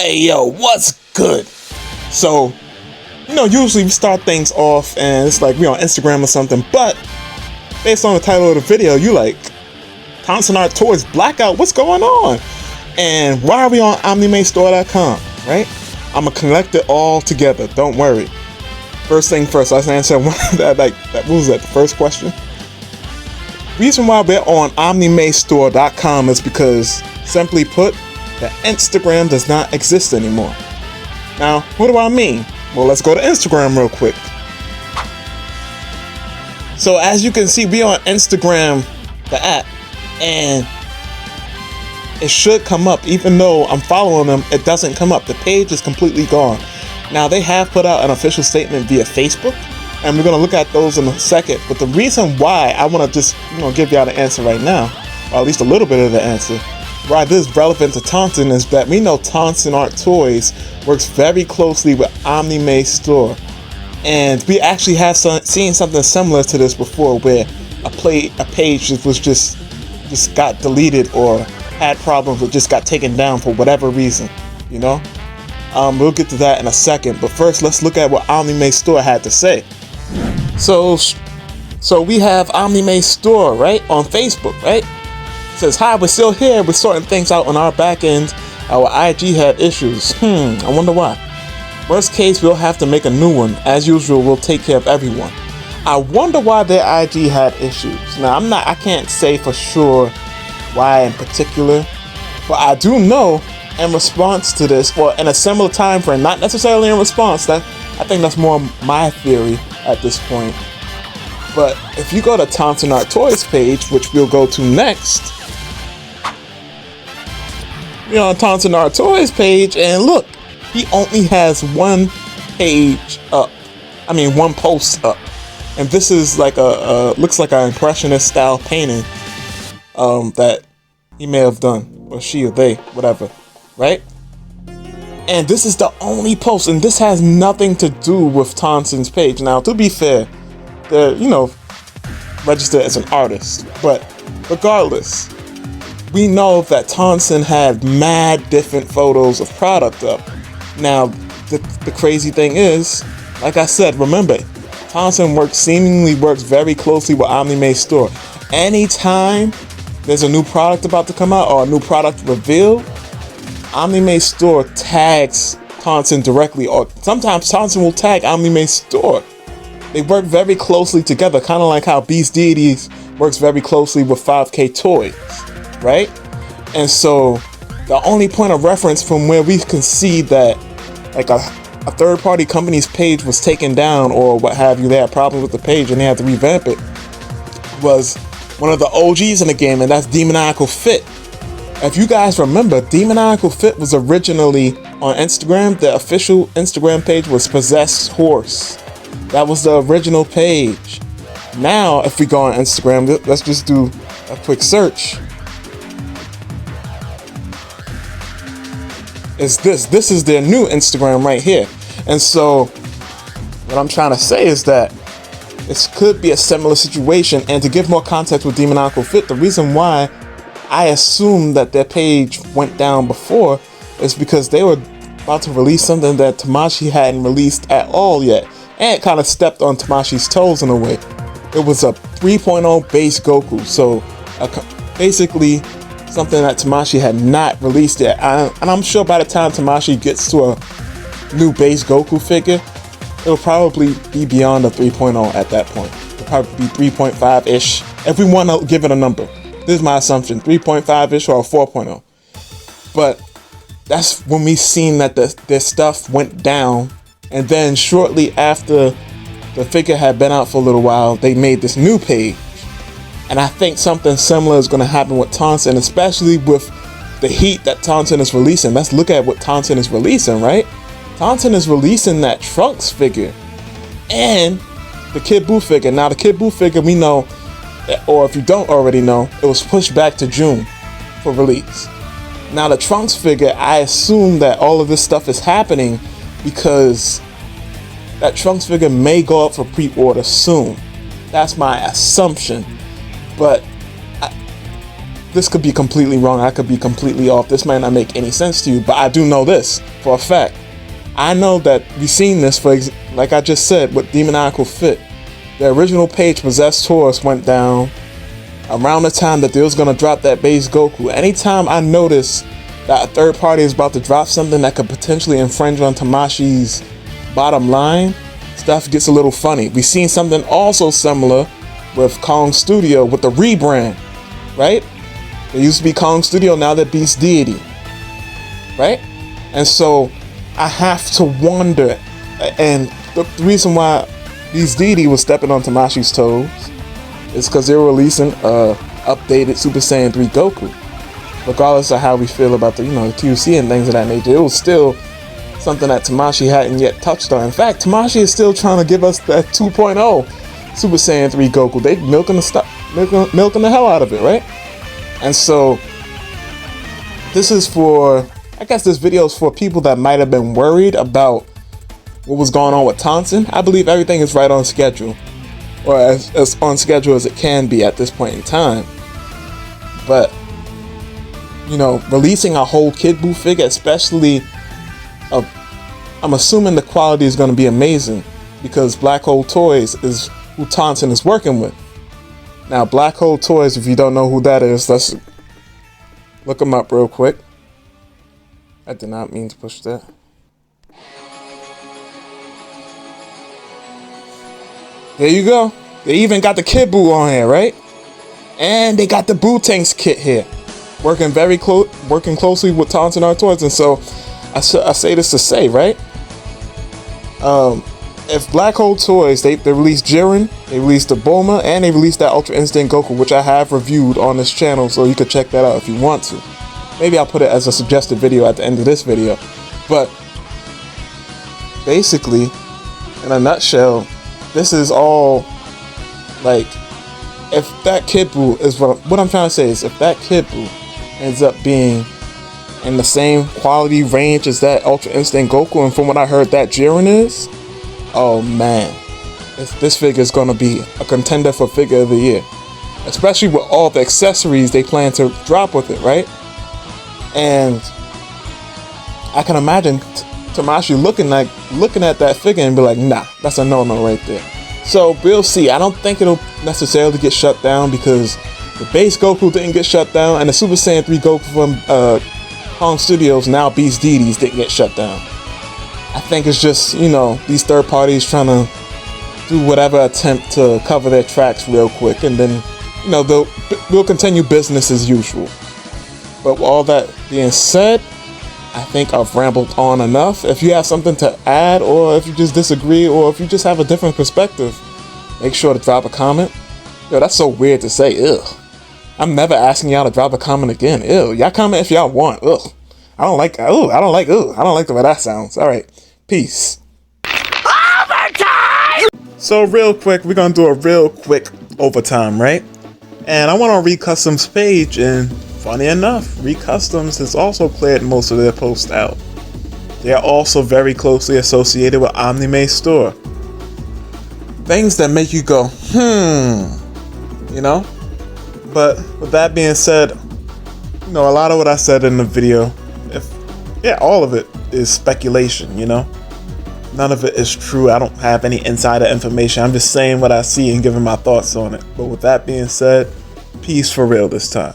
Hey yo, what's good? So, usually we start things off and it's like we on Instagram or something, but based on the title of the video, you like, Tonsenarttoys Blackout, what's going on? And why are we on OMNIMESTORE.com, right? I'm gonna connect it all together, don't worry. First thing first, let's answer what was that, the first question? Reason why we're on OMNIMESTORE.com is because, simply put, the Instagram does not exist anymore. Now, what do I mean? Well, let's go to Instagram real quick. So as you can see, we on Instagram, the app, and it should come up. Even though I'm following them, it doesn't come up. The page is completely gone. Now, they have put out an official statement via Facebook, and we're gonna look at those in a second. But the reason why I wanna just, give y'all the answer right now, or at least a little bit of the answer, why this is relevant to Tonsen is that we know Tonsenarttoys works very closely with OMNIMESTORE, and we actually have seen something similar to this before, where a page just got deleted or had problems or just got taken down for whatever reason. We'll get to that in a second, but first let's look at what OMNIMESTORE had to say. So we have OMNIMESTORE, right, on Facebook, right? Says, hi, we're still here. We're sorting things out on our back end. Our IG had issues. I wonder why. Worst case, we'll have to make a new one. As usual, we'll take care of everyone. I wonder why their IG had issues. Now, I can't say for sure why in particular, but I do know in response to this, or in a similar time frame, not necessarily in response, I think that's more my theory at this point. But if you go to Tonsenarttoys page, which we'll go to next, we're on Tonsenarttoys page, and look, he only has one page up. One post up, and this is like looks like an impressionist style painting that he may have done, or she or they, whatever, right? And this is the only post, and this has nothing to do with Tonsen's page. Now, to be fair, they're registered as an artist, but regardless, we know that Tonsen had mad different photos of product up. Now, the crazy thing is, like I said, remember, Tonsen seemingly works very closely with OMNIMESTORE. Anytime there's a new product about to come out or a new product reveal, OMNIMESTORE tags Tonsen directly, or sometimes Tonsen will tag OMNIMESTORE. They work very closely together, kind of like how Beast Deities works very closely with 5K Toys, right? And so the only point of reference from where we can see that like a third-party company's page was taken down or what have you, they had problems with the page and they had to revamp it, was one of the OGs in the game, and that's Demoniacal Fit. If you guys remember, Demoniacal Fit was originally on Instagram. The official Instagram page was Possessed Horse. That was the original page. Now, if we go on Instagram, let's just do a quick search. This is their new Instagram right here. And so, what I'm trying to say is that this could be a similar situation. And to give more context with Demoniacal Fit, the reason why I assume that their page went down before is because they were about to release something that Tamashii hadn't released at all yet. And it kind of stepped on Tamashii's toes in a way. It was a 3.0 base Goku. So basically something that Tamashii had not released yet. And I'm sure by the time Tamashii gets to a new base Goku figure, it'll probably be beyond a 3.0 at that point. It'll probably be 3.5-ish. If we want to give it a number. This is my assumption. 3.5-ish or a 4.0. But that's when we seen that their stuff went down. And then shortly after the figure had been out for a little while, they made this new page. And I think something similar is going to happen with Tonsen, especially with the heat that Tonsen is releasing. Let's look at what Tonsen is releasing, right? Tonsen is releasing that Trunks figure and the Kid Buu figure. Now, the Kid Buu figure, we know, or if you don't already know, it was pushed back to June for release. Now, the Trunks figure, I assume that all of this stuff is happening because that Trunks figure may go up for pre-order soon. That's my assumption. But this could be completely wrong. I could be completely off. This might not make any sense to you, but I do know this for a fact. I know that we've seen this, like I just said, with Demoniacal Fit. The original page, Possessed Taurus, went down around the time that they was going to drop that base Goku. Anytime I notice that a third party is about to drop something that could potentially infringe on Tamashii's bottom line, stuff gets a little funny. We've seen something also similar with Kong Studio with the rebrand, right? They used to be Kong Studio, now they're Beast Deity, right? And so I have to wonder, and the reason why Beast Deity was stepping on Tamashii's toes is because they were releasing updated Super Saiyan 3 Goku. Regardless of how we feel about the, the QC and things of that nature, it was still something that Tamashii hadn't yet touched on. In fact, Tamashii is still trying to give us that 2.0 Super Saiyan 3 Goku. They milking the hell out of it, right? And so this is for, I guess this video is for people that might have been worried about what was going on with Tonsen. I believe everything is right on schedule, or as on schedule as it can be at this point in time. But releasing a whole Kid Buu figure, especially, I'm assuming the quality is going to be amazing because Black Hole Toys is who Tonsen is working with. Now, Black Hole Toys, if you don't know who that is, let's look them up real quick. I did not mean to push that. There you go. They even got the Kid Buu on here, right? And they got the Buu Tanks kit here. Working closely with Tonsenarttoys. And so I say this to say, right? If Black Hole Toys, they released Jiren, they released the Bulma, and they released that Ultra Instinct Goku, which I have reviewed on this channel, so you could check that out if you want to. Maybe I'll put it as a suggested video at the end of this video. But basically, in a nutshell, this is all like, if that Kid Buu is what I'm trying to say is, if that Kid Buu ends up being in the same quality range as that Ultra Instinct Goku, and from what I heard that Jiren is, oh man, this figure is going to be a contender for Figure of the Year. Especially with all the accessories they plan to drop with it, right? And I can imagine Tamashii looking at that figure and be like, nah, that's a no-no right there. So we'll see. I don't think it'll necessarily get shut down because the base Goku didn't get shut down, and the Super Saiyan 3 Goku from Kong Studios, now Beast Deities, didn't get shut down. I think it's just, these third parties trying to do whatever attempt to cover their tracks real quick, and then, they'll continue business as usual. But with all that being said, I think I've rambled on enough. If you have something to add, or if you just disagree, or if you just have a different perspective, make sure to drop a comment. Yo, that's so weird to say, ew. I'm never asking y'all to drop a comment again. Ew, y'all comment if y'all want. Ugh. I don't like the way that sounds. All right, peace. Overtime! So real quick, we're gonna do a real quick overtime, right? And I went on Recustoms page, and funny enough, Recustoms has also cleared most of their posts out. They are also very closely associated with OMNIMESTORE. Things that make you go, But with that being said, a lot of what I said in the video, all of it is speculation, None of it is true. I don't have any insider information. I'm just saying what I see and giving my thoughts on it. But with that being said, peace for real this time.